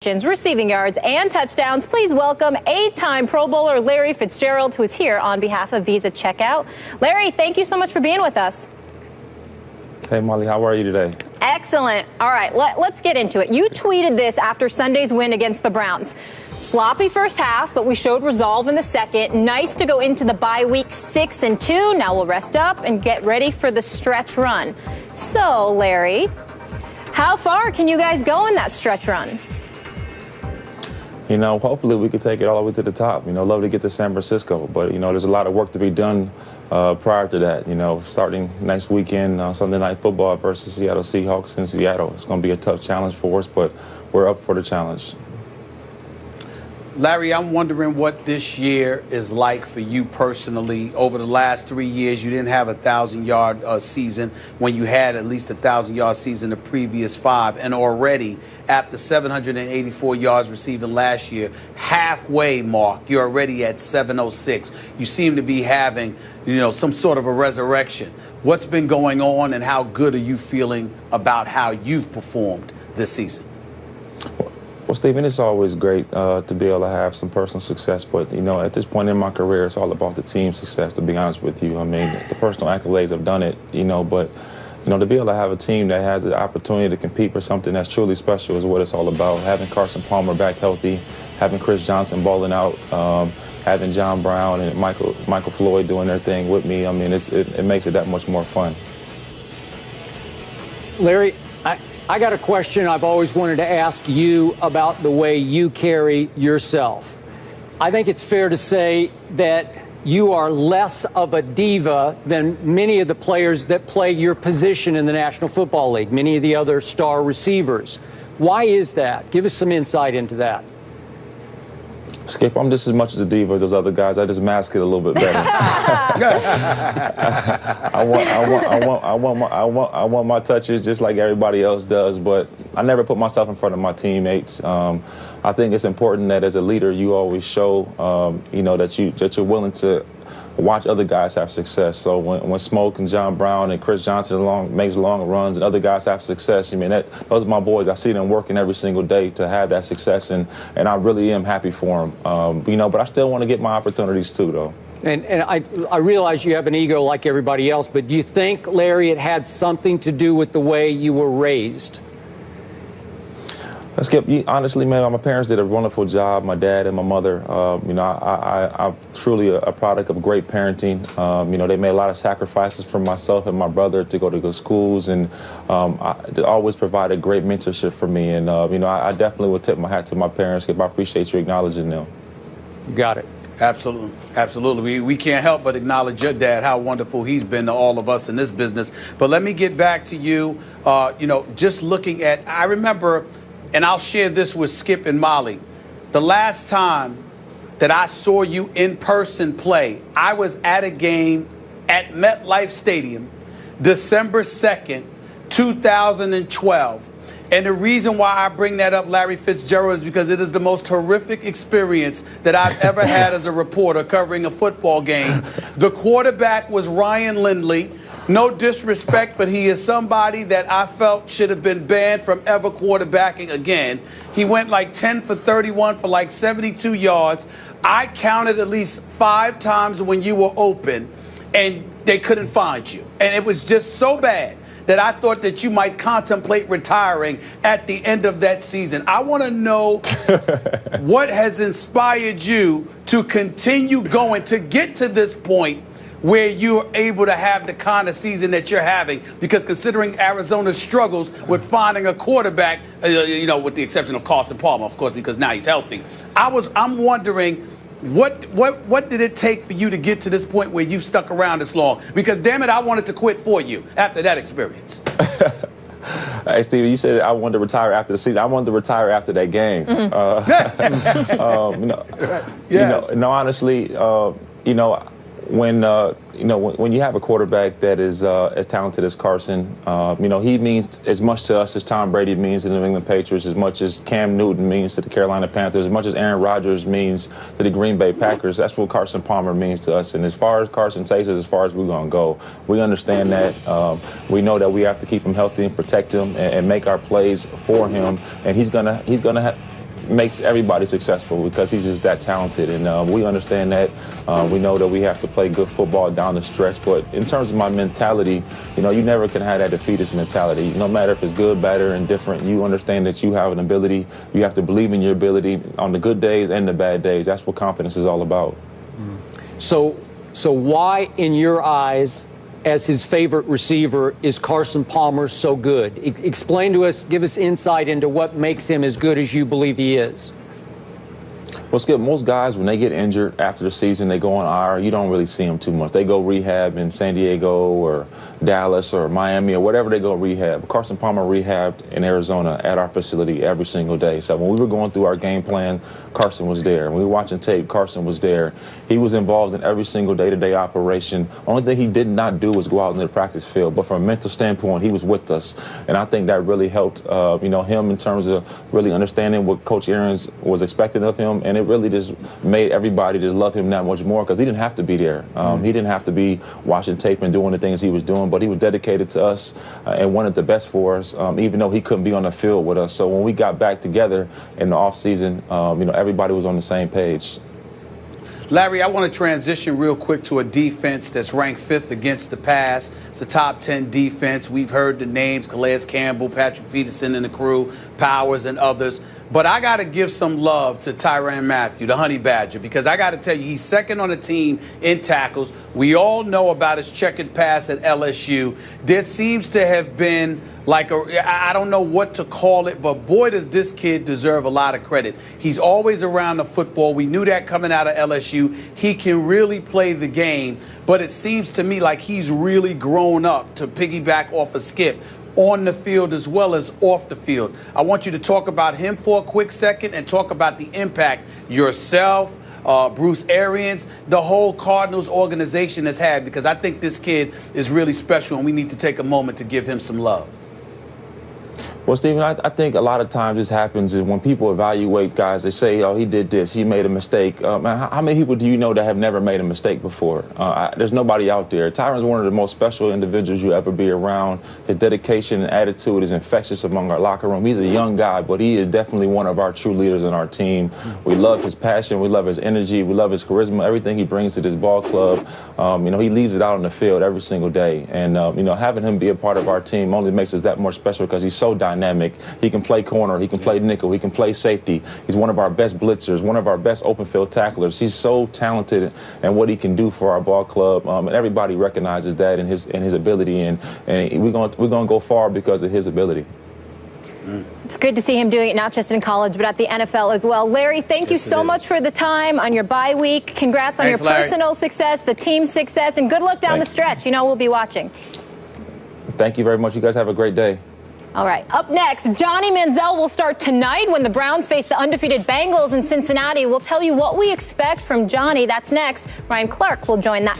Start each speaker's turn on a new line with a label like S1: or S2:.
S1: receptions, receiving yards, and touchdowns. Please welcome 8-time Pro Bowler Larry Fitzgerald, who is here on behalf of Visa Checkout. Larry, thank you so much for being with us.
S2: Hey, Molly, how are you today?
S1: Excellent. All right, let's get into it. You tweeted this after Sunday's win against the Browns. Sloppy first half, but we showed resolve in the second. Nice to go into the bye week 6-2. Now we'll rest up and get ready for the stretch run. So, Larry, how far can you guys go in that stretch run?
S2: You know, hopefully we could take it all the way to the top. You know, love to get to San Francisco, but, you know, there's a lot of work to be done prior to that. You know, starting next weekend, Sunday Night Football versus Seattle Seahawks in Seattle. It's going to be a tough challenge for us, but we're up for the challenge.
S3: Larry, I'm wondering what this year is like for you personally. Over the last 3 years, you didn't have a 1,000-yard season when you had at least a 1,000-yard season the previous 5. And already, after 784 yards receiving last year, halfway mark, you're already at 706. You seem to be having, you know, some sort of a resurrection. What's been going on, and how good are you feeling about how you've performed this season?
S2: Well, Stephen, it's always great to be able to have some personal success, but, you know, at this point in my career, it's all about the team success, to be honest with you. I mean, the personal accolades have done it, you know, but, you know, to be able to have a team that has the opportunity to compete for something that's truly special is what it's all about. Having Carson Palmer back healthy, having Chris Johnson balling out, having John Brown and Michael Floyd doing their thing with me, I mean, it makes it that much more fun.
S4: Larry, I got a question I've always wanted to ask you about the way you carry yourself. I think it's fair to say that you are less of a diva than many of the players that play your position in the National Football League, many of the other star receivers. Why is that? Give us some insight into that.
S2: Skip, I'm just as much as a diva as those other guys. I just mask it a little bit better. I want my touches just like everybody else does, but I never put myself in front of my teammates. I think it's important that as a leader, you always show, you know, that you're willing to watch other guys have success. So when Smoke and John Brown and Chris Johnson makes long runs and other guys have success, I mean, those are my boys. I see them working every single day to have that success, and I really am happy for them. You know, but I still want to get my opportunities too, though.
S4: And I realize you have an ego like everybody else, but do you think, Larry, it had something to do with the way you were raised?
S2: Skip, honestly, man, my parents did a wonderful job, my dad and my mother. You know, I'm truly a product of great parenting. You know, they made a lot of sacrifices for myself and my brother to go to good schools, and they always provided great mentorship for me. And, you know, I definitely would tip my hat to my parents, Skip. I appreciate you acknowledging them.
S4: You got it.
S3: Absolutely. Absolutely. We can't help but acknowledge your dad, how wonderful he's been to all of us in this business. But let me get back to you. You know, just looking at, I remember, and I'll share this with Skip and Molly, the last time that I saw you in person play, I was at a game at MetLife Stadium, December 2nd, 2012. And the reason why I bring that up, Larry Fitzgerald, is because it is the most horrific experience that I've ever had as a reporter covering a football game. The quarterback was Ryan Lindley. No disrespect, but he is somebody that I felt should have been banned from ever quarterbacking again. He went like 10 for 31 for like 72 yards. I counted at least 5 times when you were open, and they couldn't find you. And it was just so bad that I thought that you might contemplate retiring at the end of that season. I want to know what has inspired you to continue going, to get to this point where you're able to have the kind of season that you're having, because considering Arizona's struggles with finding a quarterback, you know, with the exception of Carson Palmer, of course, because now he's healthy. I'm wondering, what did it take for you to get to this point where you stuck around this long? Because, damn it, I wanted to quit for you after that experience.
S2: Hey, Stevie, you said I wanted to retire after the season. I wanted to retire after that game. No, honestly, you know, when you have a quarterback that is as talented as Carson, you know, he means as much to us as Tom Brady means to the New England Patriots, as much as Cam Newton means to the Carolina Panthers, as much as Aaron Rodgers means to the Green Bay Packers. That's what Carson Palmer means to us. And as far as Carson takes us, as far as we're going to go, we understand that. We know that we have to keep him healthy and protect him and make our plays for him. And he's gonna makes everybody successful because he's just that talented. And we understand that. We know that we have to play good football down the stretch. But in terms of my mentality, you never can have that defeatist mentality. No matter if it's good, bad, or indifferent, you understand that you have an ability. You have to believe in your ability on the good days and the bad days. That's what confidence is all about.
S4: So why, in your eyes, as his favorite receiver, is Carson Palmer so good? Explain to us, give us insight into what makes him as good as you believe he is.
S2: Well, Skip, most guys, when they get injured after the season, they go on IR. You don't really see them too much. They go rehab in San Diego or Dallas or Miami or whatever they go rehab. Carson Palmer rehabbed in Arizona at our facility every single day. So when we were going through our game plan, Carson was there. When we were watching tape, Carson was there. He was involved in every single day-to-day operation. Only thing he did not do was go out into the practice field. But from a mental standpoint, he was with us. And I think that really helped, him in terms of really understanding what Coach Arians was expecting of him. And it really just made everybody just love him that much more because he didn't have to be there. He didn't have to be watching tape and doing the things he was doing, but he was dedicated to us and wanted the best for us, even though he couldn't be on the field with us. So when we got back together in the offseason, everybody was on the same page.
S3: Larry, I want to transition real quick to a defense that's ranked 5th against the pass. It's a top 10 defense. We've heard the names, Calais Campbell, Patrick Peterson and the crew, Powers and others. But I got to give some love to Tyrann Mathieu, the Honey Badger, because I got to tell you, he's second on the team in tackles. We all know about his checkered pass at LSU. There seems to have been I don't know what to call it, but boy, does this kid deserve a lot of credit. He's always around the football. We knew that coming out of LSU. He can really play the game, but it seems to me like he's really grown up, to piggyback off of Skip, on the field as well as off the field. I want you to talk about him for a quick second and talk about the impact yourself, Bruce Arians, the whole Cardinals organization has had, because I think this kid is really special and we need to take a moment to give him some love.
S2: Well, Stephen, I think a lot of times this happens is when people evaluate guys, they say, oh, he did this, he made a mistake. How many people do you know that have never made a mistake before? There's nobody out there. Tyrann's one of the most special individuals you'll ever be around. His dedication and attitude is infectious among our locker room. He's a young guy, but he is definitely one of our true leaders in our team. We love his passion. We love his energy. We love his charisma, everything he brings to this ball club. He leaves it out on the field every single day. And, having him be a part of our team only makes us that more special because he's so dynamic. He can play corner, he can play nickel, he can play safety. He's one of our best blitzers, one of our best open field tacklers. He's so talented and what he can do for our ball club, and everybody recognizes that in his ability, and we're going to go far because of his ability.
S1: It's good to see him doing it not just in college, but at the NFL as well. Larry, thank you so much for the time on your bye week. Congrats on your personal success, the team success, and good luck down the stretch. We'll be watching.
S2: Thank you very much. You guys have a great day.
S1: All right, up next, Johnny Manziel will start tonight when the Browns face the undefeated Bengals in Cincinnati. We'll tell you what we expect from Johnny. That's next. Ryan Clark will join that.